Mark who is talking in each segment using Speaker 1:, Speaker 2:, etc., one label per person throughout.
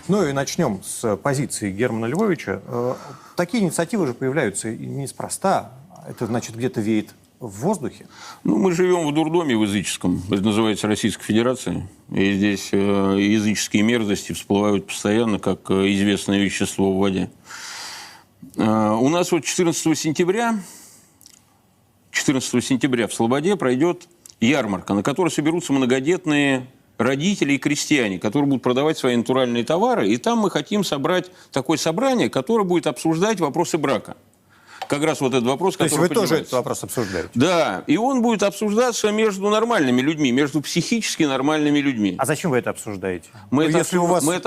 Speaker 1: Ну и начнем с позиции Германа Львовича. Такие инициативы же появляются и неспроста. Это, значит, где-то веет в воздухе.
Speaker 2: Ну, мы живем в дурдоме в языческом. Это называется Российская Федерация. И здесь языческие мерзости всплывают постоянно, как известное вещество в воде. У нас вот 14 сентября в Слободе пройдет ярмарка, на которой соберутся многодетные родители и крестьяне, которые будут продавать свои натуральные товары. И там мы хотим собрать такое собрание, которое будет обсуждать вопросы брака. Как раз вот этот вопрос, который
Speaker 1: поднимается. То есть вы тоже этот вопрос обсуждаете?
Speaker 2: Да, и он будет обсуждаться между нормальными людьми, между психически нормальными людьми.
Speaker 1: А зачем вы это обсуждаете?
Speaker 2: Мы это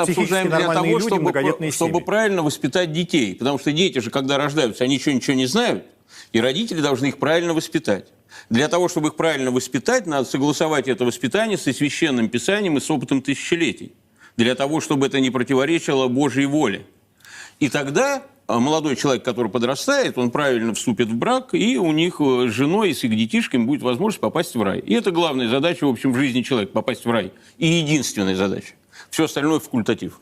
Speaker 2: обсуждаем для того, чтобы правильно воспитать детей. Потому что дети же, когда рождаются, они ничего не знают, и родители должны их правильно воспитать. Для того, чтобы их правильно воспитать, надо согласовать это воспитание со Священным Писанием и с опытом тысячелетий. Для того, чтобы это не противоречило Божьей воле. И тогда молодой человек, который подрастает, он правильно вступит в брак, и у них с женой и с их детишками будет возможность попасть в рай. И это главная задача, в общем, в жизни человека – попасть в рай. И единственная задача. Все остальное – факультатив.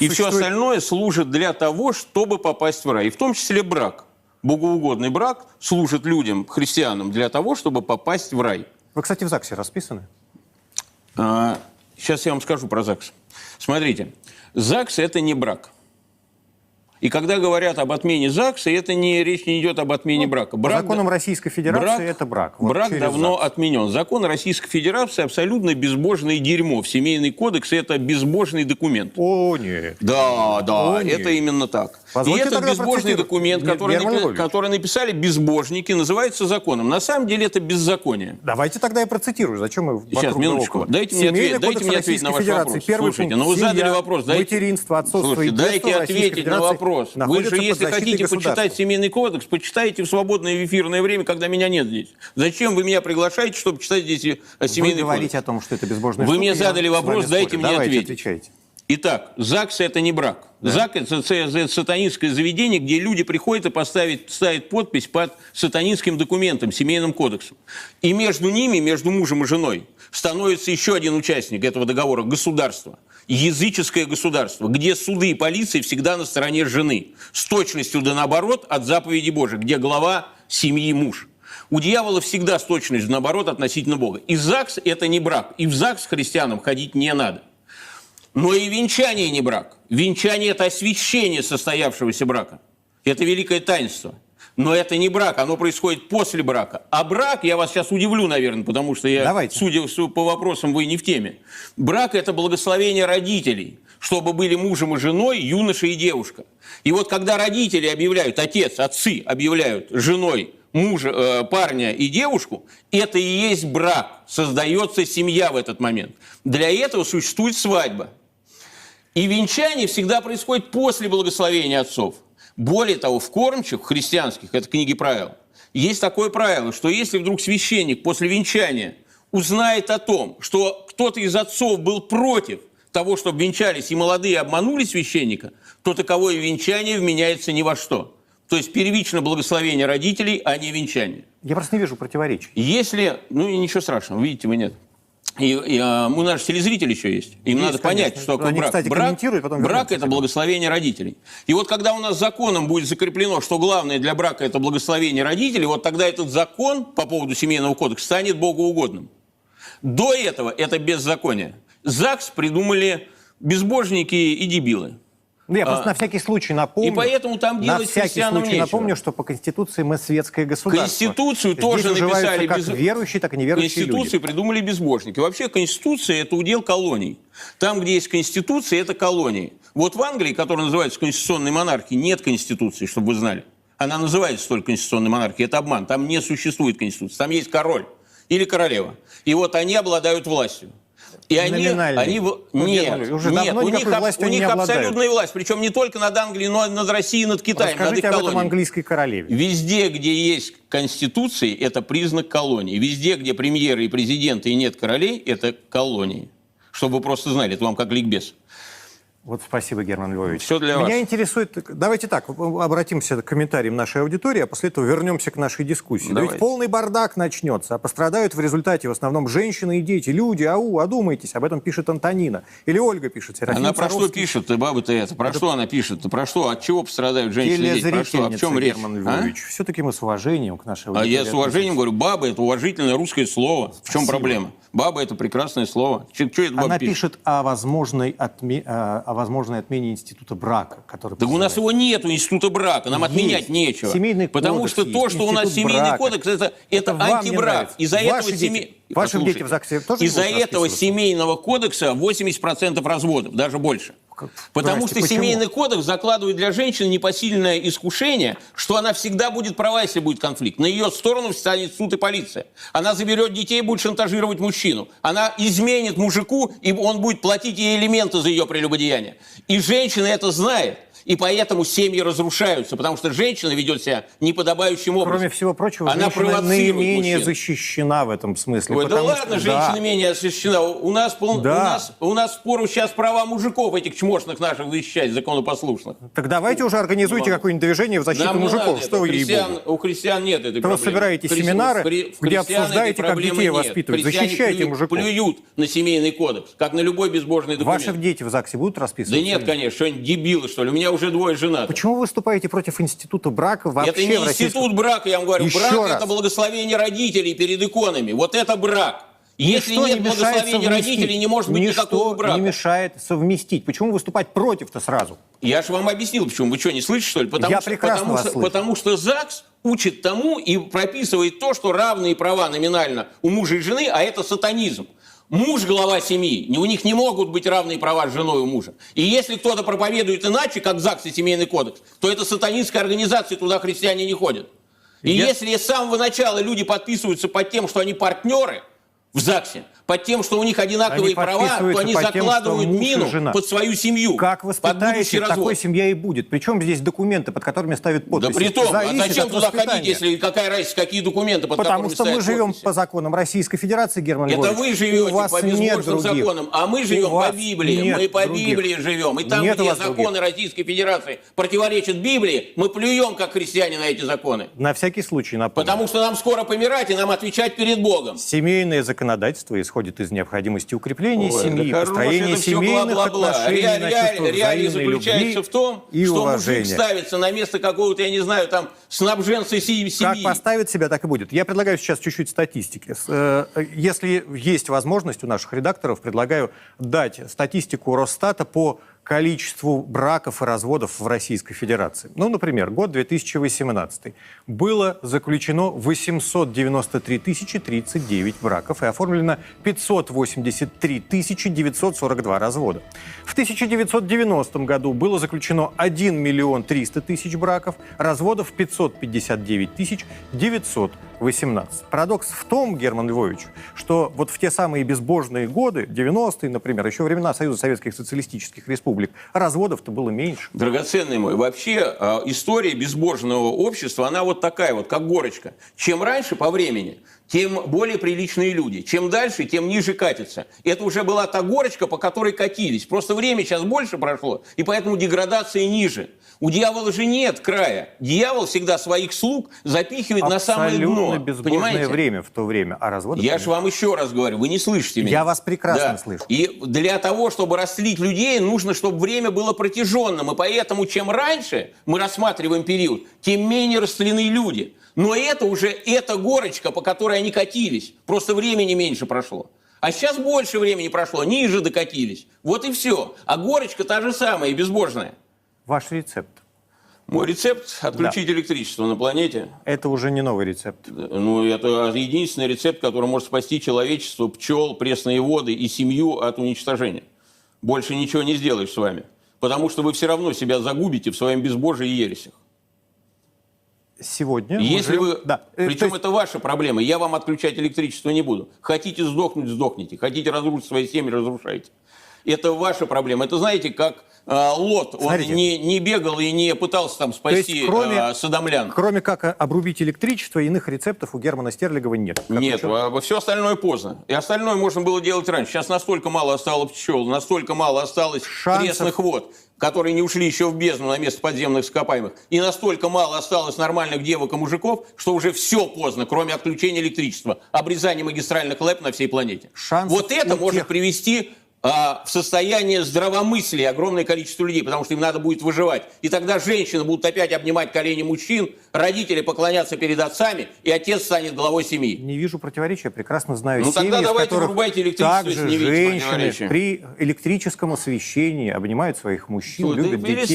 Speaker 2: И все остальное служит для того, чтобы попасть в рай. И в том числе брак. Богоугодный брак служит людям, христианам, для того, чтобы попасть в рай.
Speaker 1: Вы, кстати, в ЗАГСе расписаны?
Speaker 2: Сейчас я вам скажу про ЗАГС. Смотрите, ЗАГС – это не брак. И когда говорят об отмене ЗАГСа, речь не идет об отмене брака.
Speaker 1: По законам Российской Федерации это брак.
Speaker 2: Вот брак давно отменен. Закон Российской Федерации абсолютно безбожное дерьмо. В Семейный кодекс это безбожный документ.
Speaker 1: О, нет.
Speaker 2: Да, это именно так.
Speaker 1: Позвольте
Speaker 2: и этот безбожный документ, который написали безбожники, называется законом. На самом деле это беззаконие.
Speaker 1: Давайте тогда я процитирую. Зачем мы вокруг
Speaker 2: Сейчас, минуточку. Дайте мне ответить на ваш вопрос. Слушайте, вы задали вопрос.
Speaker 1: Материнство, отцовство и
Speaker 2: дайте ответить на вопрос. Вы же, если хотите почитать Семейный кодекс, почитайте в свободное эфирное время, когда меня нет здесь. Зачем вы меня приглашаете, чтобы читать здесь Семейный кодекс? Вы
Speaker 1: говорите о том, что это безбожная
Speaker 2: штука. Вы мне задали вопрос, дайте мне ответить.
Speaker 1: Отвечайте.
Speaker 2: Итак, ЗАГС – это не брак. Да. ЗАГС – это сатанинское заведение, где люди приходят и ставят подпись под сатанинским документом, Семейным кодексом. И между ними, между мужем и женой, становится еще один участник этого договора – государство. Языческое государство, где суды и полиция всегда на стороне жены. С точностью да наоборот от заповеди Божьей, где глава семьи муж. У дьявола всегда с точностью наоборот относительно Бога. И ЗАГС – это не брак. И в ЗАГС христианам ходить не надо. Но и венчание не брак. Венчание – это освящение состоявшегося брака. Это великое таинство. Но это не брак, оно происходит после брака. А брак, я вас сейчас удивлю, наверное, потому что судя по вопросам, вы не в теме. Брак – это благословение родителей, чтобы были мужем и женой, юноша и девушка. И вот когда родители объявляют, отцы объявляют женой мужа, парня и девушку, это и есть брак. Создается семья в этот момент. Для этого существует свадьба. И венчание всегда происходит после благословения отцов. Более того, в кормчих христианских, это книги правил, есть такое правило, что если вдруг священник после венчания узнает о том, что кто-то из отцов был против того, чтобы венчались, и молодые обманули священника, то таковое венчание вменяется ни во что. То есть первично благословение родителей, а не венчание.
Speaker 1: Я просто не вижу противоречий.
Speaker 2: Если, ничего страшного, видите, вы нет. У нас же телезрители еще есть. Им надо понять, что такое брак. Брак – это благословение родителей. И вот когда у нас законом будет закреплено, что главное для брака – это благословение родителей, вот тогда этот закон по поводу Семейного кодекса станет богоугодным. До этого это беззаконие. ЗАГС придумали безбожники и дебилы.
Speaker 1: Я просто на всякий случай напомню.
Speaker 2: И поэтому там делать христианам нечего.
Speaker 1: Напомню, что по Конституции мы светское государство.
Speaker 2: Конституцию тоже написали
Speaker 1: как верующие, так и неверующие люди.
Speaker 2: Конституцию придумали безбожники. Вообще Конституция – это удел колоний. Там, где есть Конституция, это колонии. Вот в Англии, которая называется конституционной монархией, нет Конституции, чтобы вы знали. Она называется только конституционной монархией. Это обман. Там не существует Конституции. Там есть король или королева. И вот они обладают властью. И нет, у них абсолютная власть, причем не только над Англией, но и над Россией, над Китаем, над их колониями.
Speaker 1: Об этом английской королеве.
Speaker 2: Везде, где есть конституции, это признак колонии. Везде, где премьеры и президенты и нет королей, это колонии. Чтобы вы просто знали, это вам как ликбез.
Speaker 1: Вот спасибо, Герман Львович.
Speaker 2: Все для вас.
Speaker 1: Меня интересует... Давайте так, обратимся к комментариям нашей аудитории, а после этого вернемся к нашей дискуссии. Да ведь полный бардак начнется, а пострадают в результате в основном женщины и дети. Люди, одумайтесь, об этом пишет Антонина. Или Ольга пишет.
Speaker 2: Она про что пишет-то, баба-то это? Про что она пишет-то? Про что? От чего пострадают женщины и дети? Про что? О чем речь?
Speaker 1: Герман Львович. Все-таки мы с уважением к нашей аудитории.
Speaker 2: А я с уважением говорю, баба – это уважительное русское слово. В чем проблема? Баба – это прекрасное слово. Что это баба
Speaker 1: Она пишет о возможной отмене института брака. Который
Speaker 2: так у нас его нету, института брака. Нам отменять нечего.
Speaker 1: Семейный
Speaker 2: потому
Speaker 1: кодекс
Speaker 2: что
Speaker 1: есть,
Speaker 2: то, что у нас семейный
Speaker 1: брака.
Speaker 2: Кодекс, это антибрак. Из-за этого
Speaker 1: Ваши дети в ЗАГСе тоже
Speaker 2: из-за этого семейного кодекса 80% разводов, даже больше. Потому что семейный кодекс закладывает для женщины непосильное искушение, что она всегда будет права, если будет конфликт. На ее сторону встанет суд и полиция. Она заберет детей, будет шантажировать мужчину. Она изменит мужику, и он будет платить ей элементы за ее прелюбодеяние. И женщина это знает. И поэтому семьи разрушаются, потому что женщина ведет себя неподобающим образом.
Speaker 1: Кроме всего прочего,
Speaker 2: она
Speaker 1: женщина наименее защищена в этом смысле.
Speaker 2: Ой, да ладно, женщина менее защищена. У нас впору сейчас права мужиков, этих чмошных наших, защищать, законопослушных.
Speaker 1: Так давайте уже организуйте какое-нибудь движение в защиту мужиков. Что вы, ей-богу?
Speaker 2: У христиан нет этой проблемы.
Speaker 1: Вы собираете семинары, где обсуждаете, как детей воспитывать. Защищайте мужиков.
Speaker 2: Плюют на семейный кодекс, как на любой безбожный документ.
Speaker 1: Ваши дети в ЗАГСе будут расписываться?
Speaker 2: Да нет, конечно, что-нибудь дебилы, что ли. У меня уже двое женат.
Speaker 1: Почему вы выступаете против института брака вообще?
Speaker 2: Это не институт брака, я вам говорю.
Speaker 1: Еще
Speaker 2: брак
Speaker 1: раз.
Speaker 2: Это благословение родителей перед иконами. Вот это брак. Если нет благословения родителей, не может быть никакого брака.
Speaker 1: Не мешает совместить. Почему выступать против-то сразу?
Speaker 2: Я же вам объяснил, почему. Вы что, не слышите, что ли? Потому что ЗАГС учит тому и прописывает то, что равные права номинально у мужа и жены, а это сатанизм. Муж – глава семьи. У них не могут быть равные права с женой у мужа. И если кто-то проповедует иначе, как ЗАГС и Семейный кодекс, то это сатанинская организация, туда христиане не ходят. И если с самого начала люди подписываются под тем, что они партнеры в ЗАГСе, под тем, что у них одинаковые права, то они закладывают мину под свою семью.
Speaker 1: Как воспитаете, такой семья и будет. Причем здесь документы, под которыми ставят подписи.
Speaker 2: Да при том, а зачем туда ходить, если какая разница, какие документы под которыми ставят подписи?
Speaker 1: Потому что мы живем по законам Российской Федерации, Герман Львович.
Speaker 2: Это вы живете по безбожным законам, а мы живем по Библии. Мы по Библии живем. И там, где законы Российской Федерации противоречат Библии, мы плюем, как христиане, на эти законы.
Speaker 1: На всякий случай напомню.
Speaker 2: Потому что нам скоро помирать, и нам отвечать перед Богом.
Speaker 1: Семейное законодательство исходит из необходимости укрепления семьи, построения семейных отношений на чувство
Speaker 2: реалия
Speaker 1: взаимной
Speaker 2: заключается
Speaker 1: любви
Speaker 2: в том,
Speaker 1: и
Speaker 2: что
Speaker 1: уважения.
Speaker 2: мужик ставится на место какого-то, я не знаю, там, снабженца семьи.
Speaker 1: Как поставит себя, так и будет. Я предлагаю сейчас чуть-чуть статистики. Если есть возможность у наших редакторов, предлагаю дать статистику Росстата по количеству браков и разводов в Российской Федерации. Ну, например, год 2018. Было заключено 893 039 браков и оформлено 583 942 развода. В 1990 году было заключено 1 300 000 браков, разводов 559 918. Парадокс в том, Герман Львович, что вот в те самые безбожные годы, 90-е, например, еще времена Союза Советских Социалистических Республик, разводов-то было меньше.
Speaker 2: Драгоценный мой, вообще история безбожного общества, она вот такая вот, как горочка. Чем раньше по времени, тем более приличные люди. Чем дальше, тем ниже катится. Это уже была та горочка, по которой катились. Просто время сейчас больше прошло, и поэтому деградация ниже. У дьявола же нет края. Дьявол всегда своих слуг запихивает на самое дно.
Speaker 1: Абсолютно безбожное время в то время. А разводов
Speaker 2: я же вам еще раз говорю, вы не слышите меня.
Speaker 1: Я вас прекрасно слышу.
Speaker 2: И для того, чтобы растлить людей, нужно, чтобы время было протяженным. И поэтому, чем раньше мы рассматриваем период, тем менее растлены люди. Но это уже эта горочка, по которой они катились. Просто времени меньше прошло. А сейчас больше времени прошло, ниже докатились. Вот и все. А горочка та же самая, безбожная.
Speaker 1: Ваш рецепт?
Speaker 2: Мой рецепт – отключить электричество на планете.
Speaker 1: Это уже не новый рецепт.
Speaker 2: Ну, это единственный рецепт, который может спасти человечество, пчел, пресные воды и семью от уничтожения. Больше ничего не сделаешь с вами. Потому что вы все равно себя загубите в своем безбожии и ересях.
Speaker 1: Сегодня...
Speaker 2: Если вы... Да. Причем это ваша проблема. Я вам отключать электричество не буду. Хотите сдохнуть – сдохните. Хотите разрушить свои семьи – разрушайте. Это ваша проблема. Это, знаете, как Лот, он
Speaker 1: Смотрите.
Speaker 2: не бегал и не пытался там
Speaker 1: То есть,
Speaker 2: спасти
Speaker 1: кроме,
Speaker 2: содомлян.
Speaker 1: кроме как обрубить электричество, иных рецептов у Германа Стерлигова нет. Как
Speaker 2: Нет,
Speaker 1: ученый.
Speaker 2: все остальное поздно. И остальное можно было делать раньше. Сейчас настолько мало осталось пчел, настолько мало осталось
Speaker 1: Шансов.
Speaker 2: пресных вод, которые не ушли еще в бездну на место подземных ископаемых. И настолько мало осталось нормальных девок и мужиков, что уже все поздно, кроме отключения электричества, обрезания магистральных ЛЭП на всей планете.
Speaker 1: Шансов
Speaker 2: Вот это
Speaker 1: у
Speaker 2: может
Speaker 1: тех-
Speaker 2: привести в состояние здравомыслия огромное количество людей, потому что им надо будет выживать. И тогда женщины будут опять обнимать колени мужчин, родители поклоняться перед отцами, и отец станет главой семьи.
Speaker 1: Не вижу противоречия, прекрасно знаю
Speaker 2: Ну,
Speaker 1: семьи,
Speaker 2: тогда
Speaker 1: в
Speaker 2: давайте
Speaker 1: которых
Speaker 2: вырубайте электричество,
Speaker 1: также
Speaker 2: если не видите
Speaker 1: женщины
Speaker 2: противоречия.
Speaker 1: при электрическом освещении обнимают своих мужчин,
Speaker 2: Слушай,
Speaker 1: любят
Speaker 2: да
Speaker 1: детей.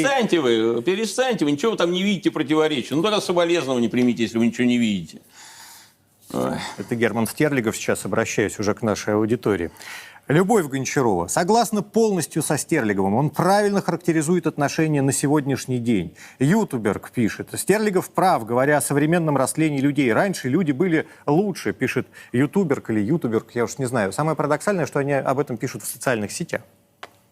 Speaker 2: перестаньте вы, ничего вы там не видите противоречия. Ну, тогда соболезнования примите, если вы ничего не видите. Ой.
Speaker 1: Это Герман Стерлигов, сейчас обращаюсь уже к нашей аудитории. Любовь Гончарова. Согласна полностью со Стерлиговым. Он правильно характеризует отношения на сегодняшний день. Ютуберг пишет. Стерлигов прав, говоря о современном растлении людей. Раньше люди были лучше, пишет ютуберг или ютуберг, я уж не знаю. Самое парадоксальное, что они об этом пишут в социальных сетях.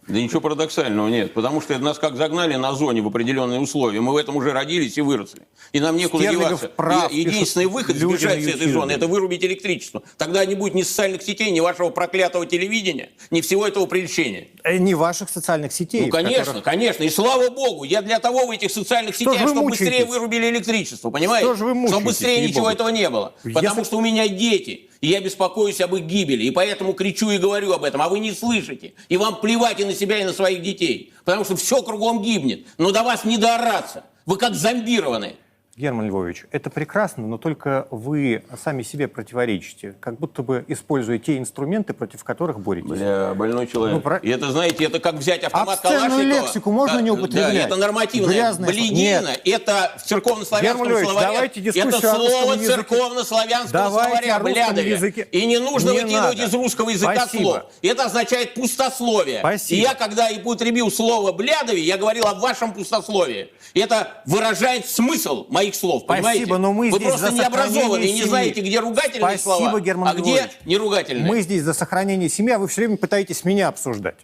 Speaker 2: Да ничего парадоксального нет, потому что это нас как загнали на зоне в определенные условия. Мы в этом уже родились и выросли. И нам некуда
Speaker 1: Стерлигов
Speaker 2: деваться.
Speaker 1: прав,
Speaker 2: И единственный
Speaker 1: пишут
Speaker 2: выход
Speaker 1: люди
Speaker 2: сбежать
Speaker 1: на
Speaker 2: с этой
Speaker 1: Ютьюбе.
Speaker 2: зоны – это вырубить электричество. Тогда не будет ни социальных сетей, ни вашего проклятого телевидения, ни всего этого прельщения.
Speaker 1: Не ваших социальных сетей.
Speaker 2: Ну,
Speaker 1: в
Speaker 2: конечно,
Speaker 1: которых-
Speaker 2: конечно. И слава богу, я для того в этих социальных
Speaker 1: Что ж
Speaker 2: сетях,
Speaker 1: вы
Speaker 2: чтобы быстрее
Speaker 1: мучаетесь?
Speaker 2: вырубили электричество, понимаете?
Speaker 1: Что ж вы мучаетесь,
Speaker 2: Чтобы быстрее ничего
Speaker 1: ей-богу?
Speaker 2: этого не было. Потому
Speaker 1: Если-
Speaker 2: что у меня дети, и я беспокоюсь об их гибели, и поэтому кричу и говорю об этом, а вы не слышите. И вам плевать и на себя, и на своих детей. Потому что все кругом гибнет. Но до вас не доораться. Вы как зомбированные.
Speaker 1: Герман Львович, это прекрасно, но только вы сами себе противоречите, как будто бы используя те инструменты, против которых боретесь.
Speaker 2: Бля, больной человек.
Speaker 1: Ну, про-
Speaker 2: И это, знаете, это как взять автомат
Speaker 1: Обсценную
Speaker 2: Калашникова.
Speaker 1: лексику можно не употреблять?
Speaker 2: Да, это нормативное.
Speaker 1: Грязное слово.
Speaker 2: Бледина,
Speaker 1: Нет.
Speaker 2: это в церковно-славянском
Speaker 1: Герман Львович,
Speaker 2: словаре.
Speaker 1: давайте
Speaker 2: Это
Speaker 1: дискуссию о русском
Speaker 2: слово
Speaker 1: языке.
Speaker 2: церковно-славянского
Speaker 1: Давайте
Speaker 2: словаря,
Speaker 1: о русском
Speaker 2: блядове.
Speaker 1: языке.
Speaker 2: И не нужно
Speaker 1: Не
Speaker 2: выкидывать
Speaker 1: надо.
Speaker 2: из русского языка
Speaker 1: Спасибо.
Speaker 2: слов. Это означает пустословие.
Speaker 1: Спасибо.
Speaker 2: И я, когда и употребил слово блядове, я говорил о вашем пустословии. Это выражает смысл моих слов, понимаете?
Speaker 1: Спасибо, но мы
Speaker 2: Вы
Speaker 1: здесь
Speaker 2: просто
Speaker 1: за
Speaker 2: не образованы
Speaker 1: сохранение
Speaker 2: и не
Speaker 1: семьи.
Speaker 2: знаете, где ругательные
Speaker 1: Спасибо,
Speaker 2: слова,
Speaker 1: Герман
Speaker 2: а где
Speaker 1: Львович.
Speaker 2: неругательные.
Speaker 1: Мы здесь за сохранение семьи, а вы все время пытаетесь меня обсуждать.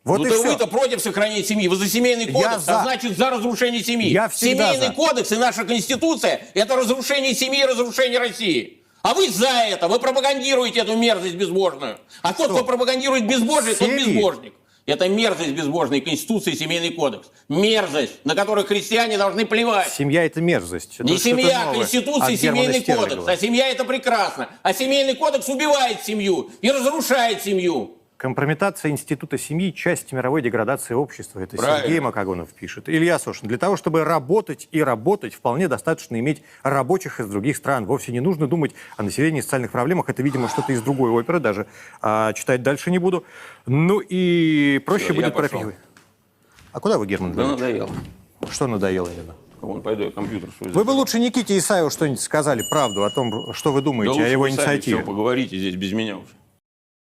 Speaker 1: Вот
Speaker 2: Ну
Speaker 1: и
Speaker 2: то
Speaker 1: все.
Speaker 2: вы-то против сохранения семьи, вы за семейный кодекс,
Speaker 1: за.
Speaker 2: а значит за разрушение семьи.
Speaker 1: Я всегда
Speaker 2: Семейный
Speaker 1: за.
Speaker 2: кодекс и наша конституция – это разрушение семьи и разрушение России. А вы за это, вы пропагандируете эту мерзость безбожную. А тот, кто пропагандирует безбожие, тот
Speaker 1: Семьи.
Speaker 2: безбожник. Это мерзость безбожной конституции и семейный кодекс. Мерзость, на которую христиане должны плевать.
Speaker 1: Семья – это мерзость. Это
Speaker 2: Не
Speaker 1: что-то
Speaker 2: семья, а
Speaker 1: новое
Speaker 2: конституция и
Speaker 1: от Германа
Speaker 2: семейный
Speaker 1: Стерлигова.
Speaker 2: кодекс. А семья – это прекрасно. А семейный кодекс убивает семью и разрушает семью.
Speaker 1: Компрометация института семьи – часть мировой деградации общества. Это
Speaker 2: Правильно.
Speaker 1: Сергей Макогонов пишет. Илья Сошин. Для того, чтобы работать и работать, вполне достаточно иметь рабочих из других стран. Вовсе не нужно думать о населении и социальных проблемах. Это, видимо, что-то из другой оперы. Даже читать дальше не буду. Ну и проще
Speaker 2: Всё, я
Speaker 1: будет
Speaker 2: пошел.
Speaker 1: пропихивать. А куда вы, Герман?
Speaker 2: Да
Speaker 1: Львович?
Speaker 2: надоело.
Speaker 1: Что надоело именно?
Speaker 2: Вон, пойду я компьютер свой
Speaker 1: Вы бы лучше Никите Исаеву что-нибудь сказали, правду о том, что вы думаете о его инициативе.
Speaker 2: Все, поговорите здесь без меня уже.